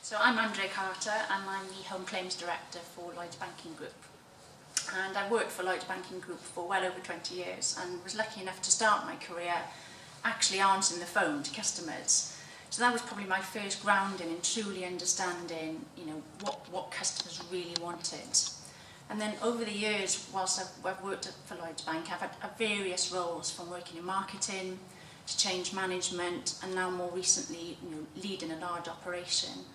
So I'm Andrea and I'm the Home Claims Director for Lloyds Banking Group. And I've worked for Lloyds Banking Group for well over 20 years and was lucky enough to start my career actually answering the phone to customers. So that was probably my first grounding in truly understanding, what customers really wanted. And then over the years, whilst I've worked for Lloyds Bank, I've had various roles, from working in marketing to change management, and now more recently, leading a large operation.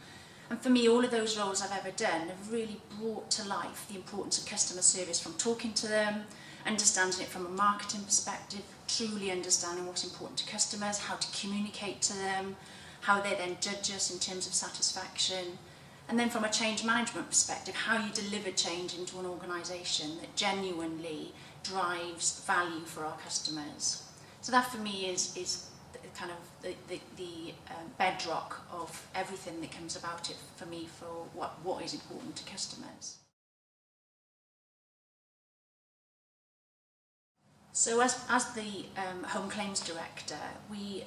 And for me, all of those roles I've ever done have really brought to life the importance of customer service, from talking to them, understanding it from a marketing perspective, truly understanding what's important to customers, how to communicate to them, how they then judge us in terms of satisfaction. And then from a change management perspective, how you deliver change into an organisation that genuinely drives value for our customers. So that for me is kind of the bedrock of everything that comes about it for me, for what is important to customers. So as the Home Claims Director, we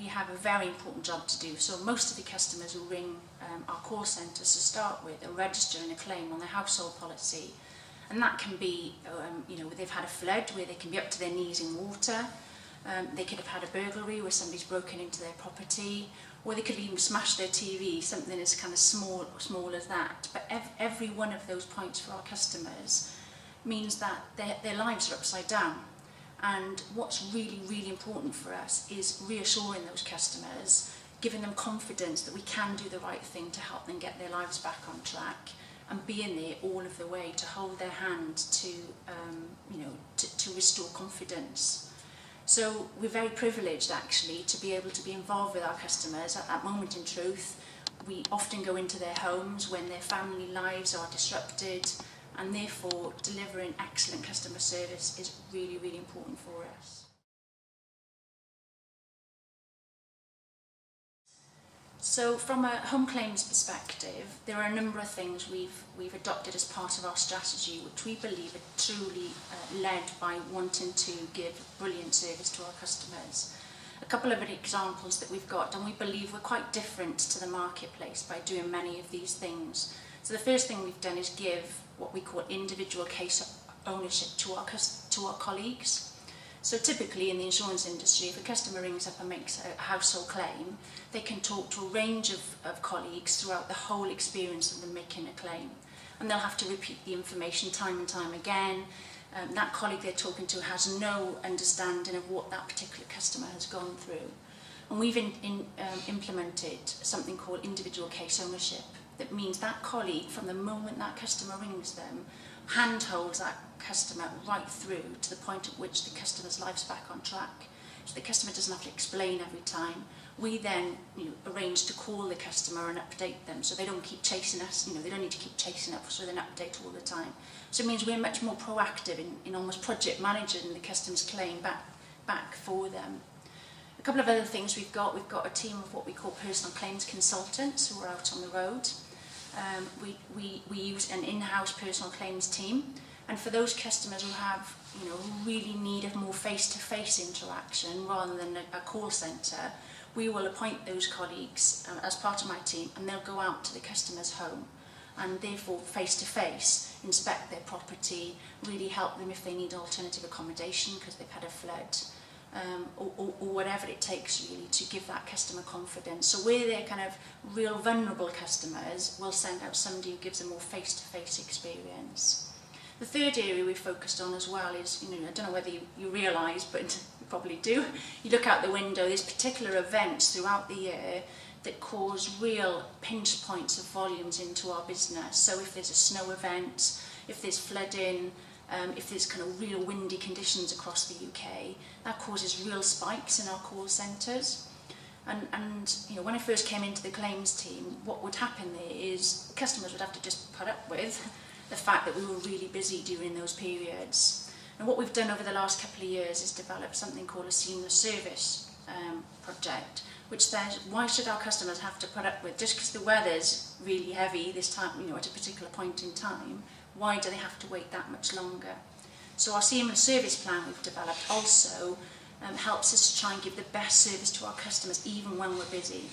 have a very important job to do. So most of the customers who ring our call centres to start with are registering a claim on their household policy. And that can be, they've had a flood where they can be up to their knees in water. They could have had a burglary where somebody's broken into their property, or they could even smash their TV, something as kind of small as that. But every one of those points for our customers means that their lives are upside down. And what's really, really important for us is reassuring those customers, giving them confidence that we can do the right thing to help them get their lives back on track, and being there all of the way to hold their hand to restore confidence. So we're very privileged actually to be able to be involved with our customers at that moment in truth. We often go into their homes when their family lives are disrupted, and therefore delivering excellent customer service is really, really important for us. So from a home claims perspective, there are a number of things we've adopted as part of our strategy, which we believe are truly led by wanting to give brilliant service to our customers. A couple of examples that we've got, and we believe we're quite different to the marketplace by doing many of these things. So the first thing we've done is give what we call individual case ownership to our colleagues. So typically in the insurance industry, if a customer rings up and makes a household claim, they can talk to a range of colleagues throughout the whole experience of them making a claim. And they'll have to repeat the information time and time again. That colleague they're talking to has no understanding of what that particular customer has gone through. And we've implemented something called individual case ownership. That means that colleague, from the moment that customer rings them, handholds that customer right through to the point at which the customer's life's back on track. So the customer doesn't have to explain every time. We then arrange to call the customer and update them, so they don't keep chasing us. They don't need to keep chasing us with an update all the time. So it means we're much more proactive in almost project managing the customer's claim back for them. A couple of other things we've got a team of what we call personal claims consultants who are out on the road. We use an in-house personal claims team, and for those customers who have, who really need a more face-to-face interaction rather than a call centre, we will appoint those colleagues as part of my team, and they'll go out to the customer's home and therefore face-to-face inspect their property, really help them if they need alternative accommodation because they've had a flood. Or whatever it takes really to give that customer confidence. So where they're kind of real vulnerable customers, we'll send out somebody who gives them more face-to-face experience. The third area we've focused on as well is, I don't know whether you realise, but you probably do. You look out the window, there's particular events throughout the year that cause real pinch points of volumes into our business. So if there's a snow event, if there's flooding, if there's kind of real windy conditions across the UK, that causes real spikes in our call centres. And when I first came into the claims team, what would happen there is customers would have to just put up with the fact that we were really busy during those periods. And what we've done over the last couple of years is develop something called a seamless service project, which says, why should our customers have to put up with, just because the weather's really heavy this time, at a particular point in time, why do they have to wait that much longer? So our seamless service plan we've developed also helps us to try and give the best service to our customers even when we're busy.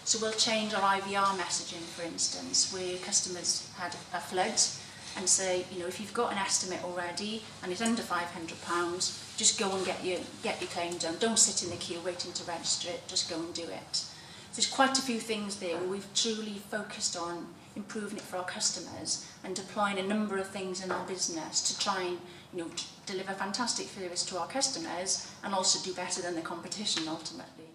So we'll change our IVR messaging, for instance, where customers had a flood, and say, you know, if you've got an estimate already and it's under £500, just go and get your claim done. Don't sit in the queue waiting to register it, just go and do it. So there's quite a few things there where we've truly focused on improving it for our customers and deploying a number of things in our business to try and, you know, deliver fantastic service to our customers and also do better than the competition ultimately.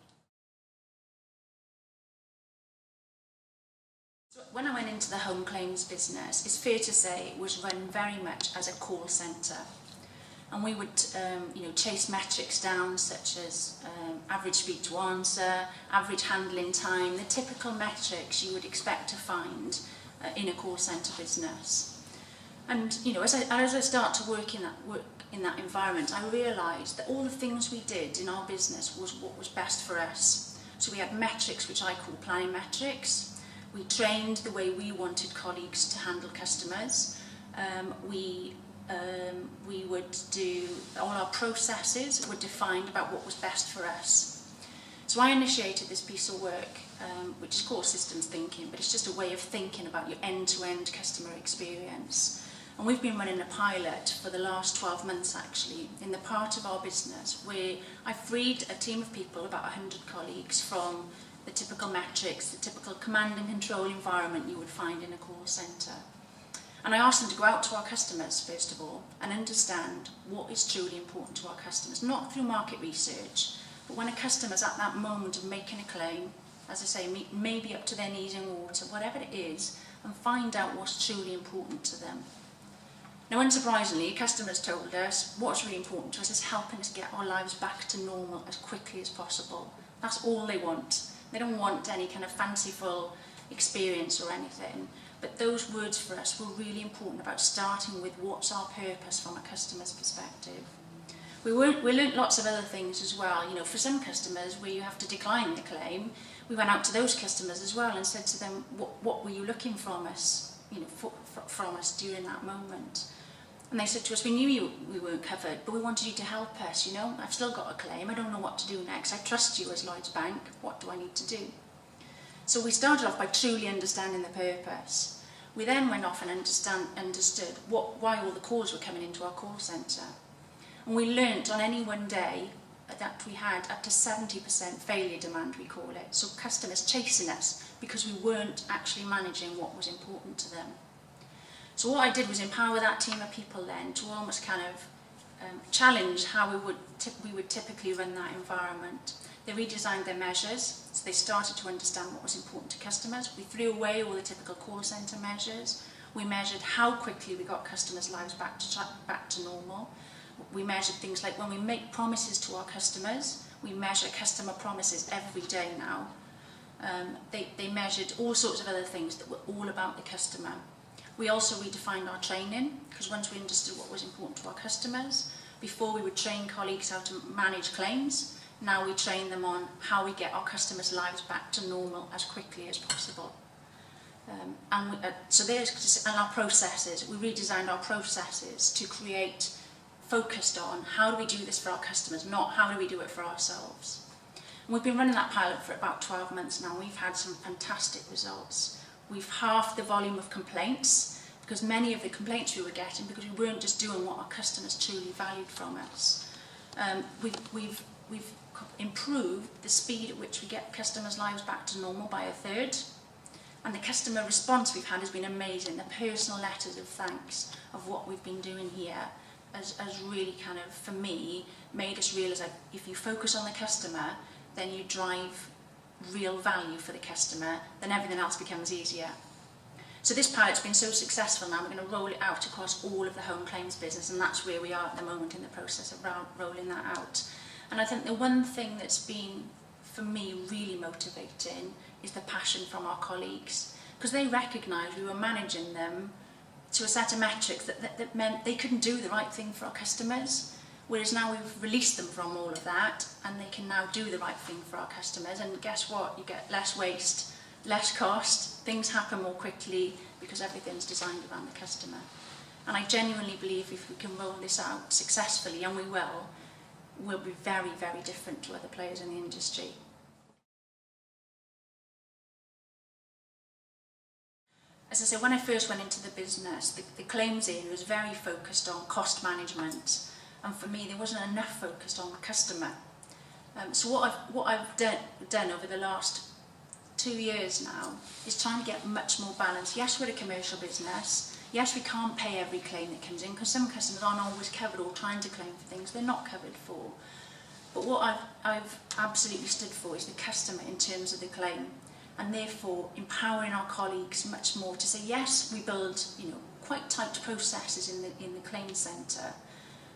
So when I went into the home claims business, it's fair to say it was run very much as a call centre. And we would chase metrics down such as average speed to answer, average handling time, the typical metrics you would expect to find in a call centre business. And you know, as I start to work in that environment, I realised that all the things we did in our business was what was best for us. So we had metrics which I call planning metrics. We trained the way we wanted colleagues to handle customers. We would do, all our processes were defined about what was best for us. So I initiated this piece of work, which is called systems thinking, but it's just a way of thinking about your end-to-end customer experience. And we've been running a pilot for the last 12 months actually, in the part of our business where I freed a team of people, about 100 colleagues, from the typical metrics, the typical command and control environment you would find in a call centre. And I asked them to go out to our customers, first of all, and understand what is truly important to our customers, not through market research, but when a customer's at that moment of making a claim, as I say, maybe up to their knees in water, whatever it is, and find out what's truly important to them. Now, unsurprisingly, customers told us what's really important to us is helping us get our lives back to normal as quickly as possible. That's all they want. They don't want any kind of fanciful experience or anything. But those words for us were really important about starting with what's our purpose from a customer's perspective. We learnt lots of other things as well. You know, for some customers where you have to decline the claim, we went out to those customers as well and said to them, what were you looking from us, you know, from us during that moment? And they said to us, we knew we weren't covered, but we wanted you to help us, you know. I've still got a claim, I don't know what to do next. I trust you as Lloyds Bank, what do I need to do? So we started off by truly understanding the purpose. We then went off and understood why all the calls were coming into our call centre. And we learnt on any one day that we had up to 70% failure demand, we call it. So customers chasing us because we weren't actually managing what was important to them. So what I did was empower that team of people then to almost kind of challenge how we would typically run that environment. They redesigned their measures, so they started to understand what was important to customers. We threw away all the typical call centre measures. We measured how quickly we got customers' lives back to normal. We measured things like when we make promises to our customers, we measure customer promises every day now. They measured all sorts of other things that were all about the customer. We also redefined our training, because once we understood what was important to our customers, before we would train colleagues how to manage claims, now we train them on how we get our customers' lives back to normal as quickly as possible. And our processes, we redesigned our processes to create focused on how do we do this for our customers, not how do we do it for ourselves. And we've been running that pilot for about 12 months now. We've had some fantastic results. We've halved the volume of complaints, because many of the complaints we were getting, because we weren't just doing what our customers truly valued from us. We've improved the speed at which we get customers' lives back to normal by 1/3. And the customer response we've had has been amazing. The personal letters of thanks of what we've been doing here has really kind of, for me, made us realise that if you focus on the customer, then you drive real value for the customer, then everything else becomes easier. So this pilot's been so successful now, we're going to roll it out across all of the home claims business, and that's where we are at the moment in the process of rolling that out. And I think the one thing that's been, for me, really motivating is the passion from our colleagues, because they recognised we were managing them to a set of metrics that meant they couldn't do the right thing for our customers. Whereas now we've released them from all of that, and they can now do the right thing for our customers. And guess what? You get less waste, less cost, things happen more quickly because everything's designed around the customer. And I genuinely believe if we can roll this out successfully, and we will, we'll be very, very different to other players in the industry. as I say, when I first went into the business, the claims area was very focused on cost management, and for me there wasn't enough focused on the customer. So what I've done over the last 2 years now is trying to get much more balance. Yes, we're a commercial business. Yes, we can't pay every claim that comes in because some customers aren't always covered or trying to claim for things they're not covered for. But what I've absolutely stood for is the customer in terms of the claim, and therefore empowering our colleagues much more to say, yes, we build quite tight processes in the claims centre,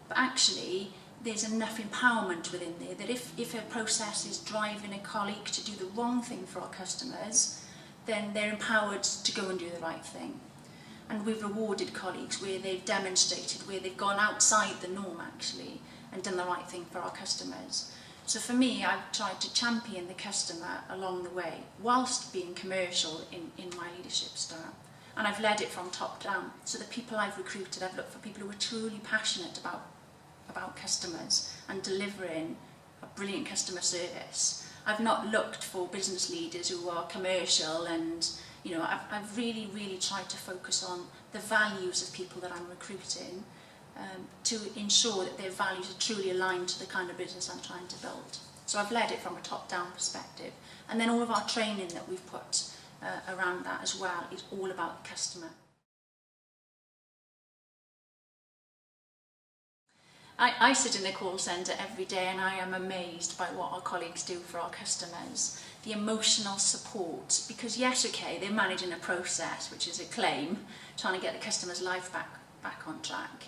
but actually there's enough empowerment within there that if a process is driving a colleague to do the wrong thing for our customers, then they're empowered to go and do the right thing. And we've rewarded colleagues where they've demonstrated, where they've gone outside the norm actually and done the right thing for our customers. So for me, I've tried to champion the customer along the way whilst being commercial in my leadership style. And I've led it from top down. So the people I've recruited, I've looked for people who are truly passionate about customers and delivering a brilliant customer service. I've not looked for business leaders who are commercial, and I've really tried to focus on the values of people that I'm recruiting, to ensure that their values are truly aligned to the kind of business I'm trying to build. So I've led it from a top-down perspective, and then all of our training that we've put around that as well is all about the customer. I sit in the call centre every day and I am amazed by what our colleagues do for our customers. The emotional support, because yes, okay, they're managing a process, which is a claim, trying to get the customer's life back on track.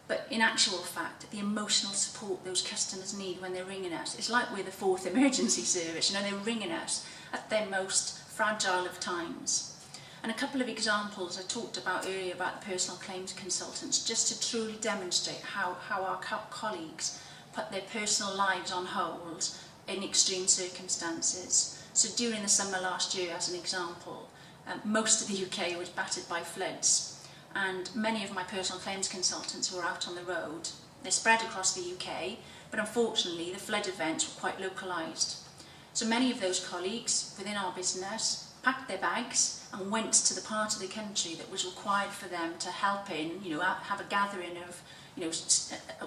But in actual fact, the emotional support those customers need when they're ringing us, it's like we're the fourth emergency service. They're ringing us at their most fragile of times. And a couple of examples I talked about earlier about the personal claims consultants, just to truly demonstrate how our colleagues put their personal lives on hold in extreme circumstances. So during the summer last year, as an example, most of the UK was battered by floods, and many of my personal claims consultants were out on the road. They're spread across the UK, but unfortunately the flood events were quite localised. So many of those colleagues within our business packed their bags and went to the part of the country that was required for them to help in, have a gathering of,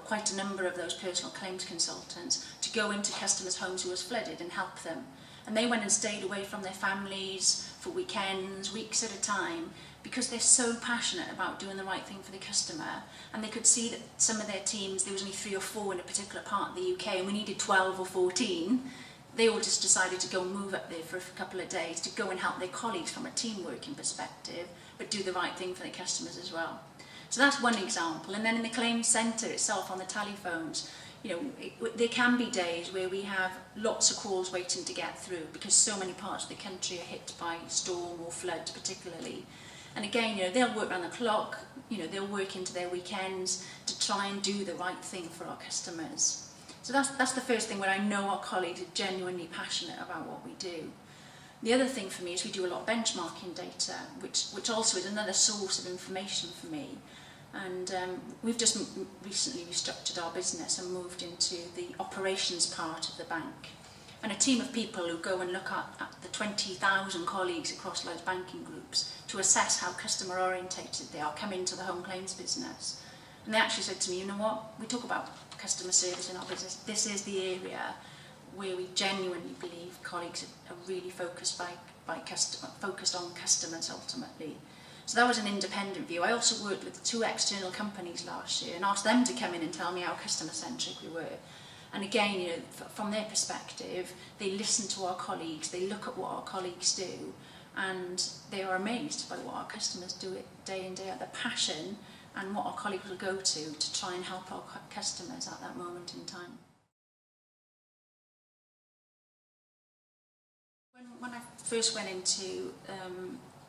quite a number of those personal claims consultants to go into customers' homes who was flooded and help them. And they went and stayed away from their families for weekends, weeks at a time, because they're so passionate about doing the right thing for the customer. And they could see that some of their teams, there was only 3 or 4 in a particular part of the UK, and we needed 12 or 14. They all just decided to go and move up there for a couple of days to go and help their colleagues from a team working perspective, but do the right thing for the customers as well. So that's one example. And then in the claims centre itself, on the telephones, there can be days where we have lots of calls waiting to get through because so many parts of the country are hit by storm or flood particularly. And again, they'll work around the clock, they'll work into their weekends to try and do the right thing for our customers. So that's the first thing where I know our colleagues are genuinely passionate about what we do. The other thing for me is we do a lot of benchmarking data, which also is another source of information for me. And we've just recently restructured our business and moved into the operations part of the bank. And a team of people who go and look at the 20,000 colleagues across those banking groups to assess how customer orientated they are come into the home claims business. And they actually said to me, we talk about customer service in our business. This is the area where we genuinely believe colleagues are really focused focused on customers ultimately. So that was an independent view. I also worked with 2 external companies last year and asked them to come in and tell me how customer-centric we were. And again, from their perspective, they listen to our colleagues, they look at what our colleagues do, and they are amazed by what our customers do it day in, day out, the passion and what our colleagues will go to try and help our customers at that moment in time. When I first went into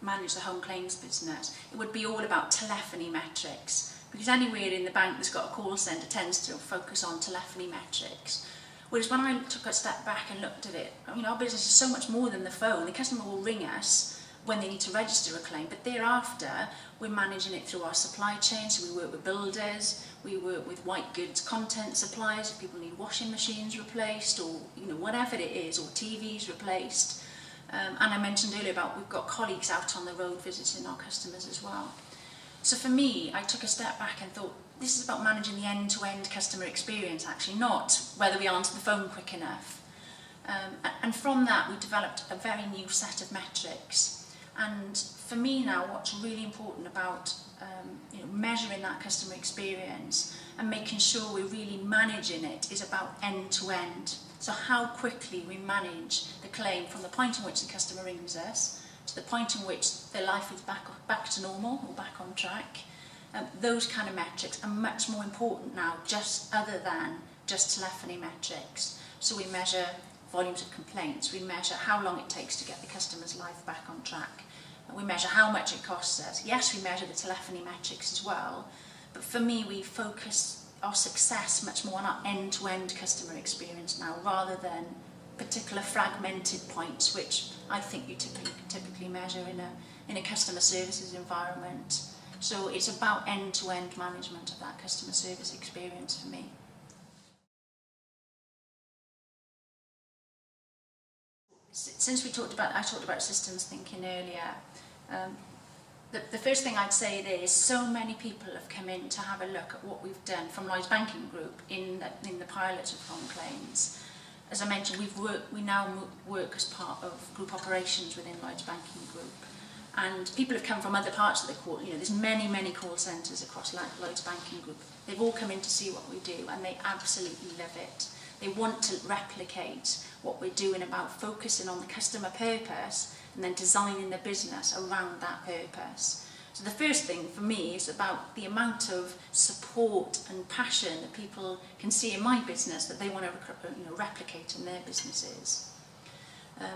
manage the home claims business, it would be all about telephony metrics, because anywhere in the bank that's got a call centre tends to focus on telephony metrics. Whereas when I took a step back and looked at it, our business is so much more than the phone. The customer will ring us when they need to register a claim, but thereafter we're managing it through our supply chain. So we work with builders, we work with white goods content suppliers if people need washing machines replaced or whatever it is, or TVs replaced. And I mentioned earlier about we've got colleagues out on the road visiting our customers as well. So for me, I took a step back and thought, this is about managing the end-to-end customer experience actually, not whether we answer the phone quick enough. And from that, we developed a very new set of metrics. And for me now, what's really important about measuring that customer experience and making sure we're really managing it is about end-to-end. So how quickly we manage the claim from the point in which the customer rings us to the point in which their life is back to normal or back on track. Those kind of metrics are much more important now, other than just telephony metrics. So we measure volumes of complaints, we measure how long it takes to get the customer's life back on track, we measure how much it costs us. Yes, we measure the telephony metrics as well, but for me we focus our success much more on our end-to-end customer experience now, rather than particular fragmented points, which I think you typically measure in a customer services environment. So it's about end-to-end management of that customer service experience for me. Since I talked about systems thinking earlier, the first thing I'd say there is so many people have come in to have a look at what we've done from Lloyds Banking Group in the pilot of home claims. As I mentioned, we now work as part of group operations within Lloyds Banking Group. And people have come from other parts of the call, there's many call centres across Lloyds Banking Group. They've all come in to see what we do and they absolutely love it. They want to replicate what we're doing about focusing on the customer purpose and then designing the business around that purpose. So the first thing for me is about the amount of support and passion that people can see in my business that they want to replicate in their businesses.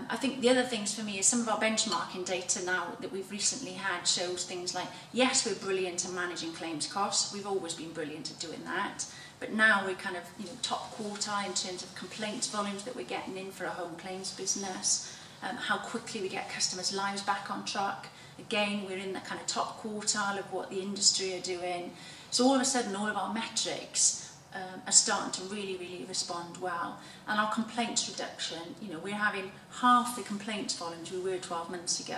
I think the other things for me is some of our benchmarking data now that we've recently had shows things like, yes, we're brilliant at managing claims costs. We've always been brilliant at doing that. But now we're kind of top quartile in terms of complaints volumes that we're getting in for a home claims business, how quickly we get customers' lives back on track. Again, we're in that kind of top quartile of what the industry are doing. So all of a sudden, all of our metrics are starting to really respond well. And our complaints reduction, we're having half the complaints volumes we were 12 months ago.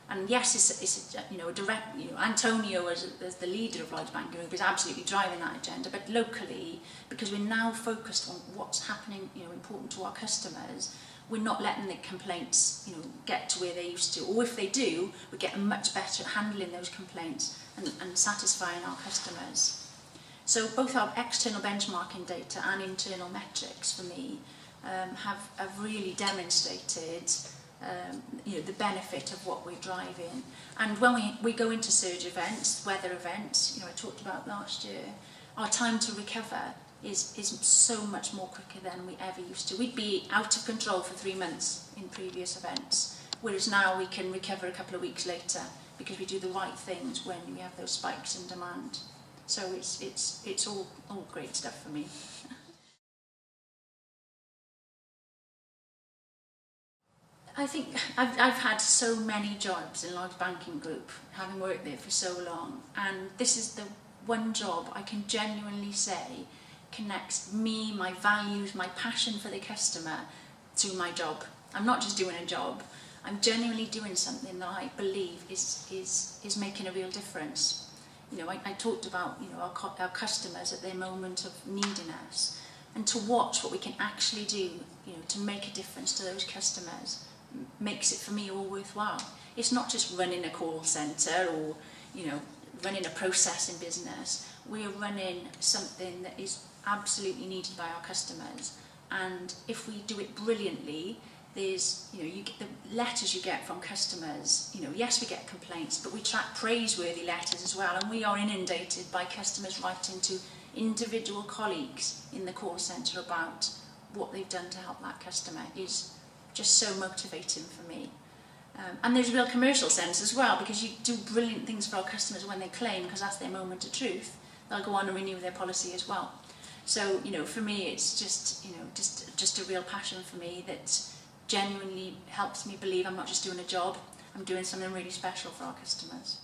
And yes, it's a direct, Antonio as the leader of Lloyds Banking Group is absolutely driving that agenda, but locally, because we're now focused on what's happening, important to our customers, we're not letting the complaints, get to where they used to. Or if they do, we're getting much better at handling those complaints and satisfying our customers. So both our external benchmarking data and internal metrics for me have really demonstrated the benefit of what we're driving. And when we go into surge events, weather events, I talked about last year, our time to recover is so much more quicker than we ever used to. We'd be out of control for 3 months in previous events, whereas now we can recover a couple of weeks later because we do the right things when we have those spikes in demand. So it's all great stuff for me. I think I've had so many jobs in Lloyds Banking Group, having worked there for so long, and this is the one job I can genuinely say connects me, my values, my passion for the customer to my job. I'm not just doing a job, I'm genuinely doing something that I believe is making a real difference. I talked about our customers at their moment of needing us, and to watch what we can actually do to make a difference to those customers makes it for me all worthwhile. It's not just running a call centre or running a process in business. We're running something that is absolutely needed by our customers, and if we do it brilliantly, there's you get the letters you get from customers. Yes, we get complaints, but we track praiseworthy letters as well, and we are inundated by customers writing to individual colleagues in the call centre about what they've done to help that customer. Is just so motivating for me. And there's a real commercial sense as well, because you do brilliant things for our customers when they claim, because that's their moment of truth. They'll go on and renew their policy as well. So for me, it's just a real passion for me that genuinely helps me believe I'm not just doing a job, I'm doing something really special for our customers.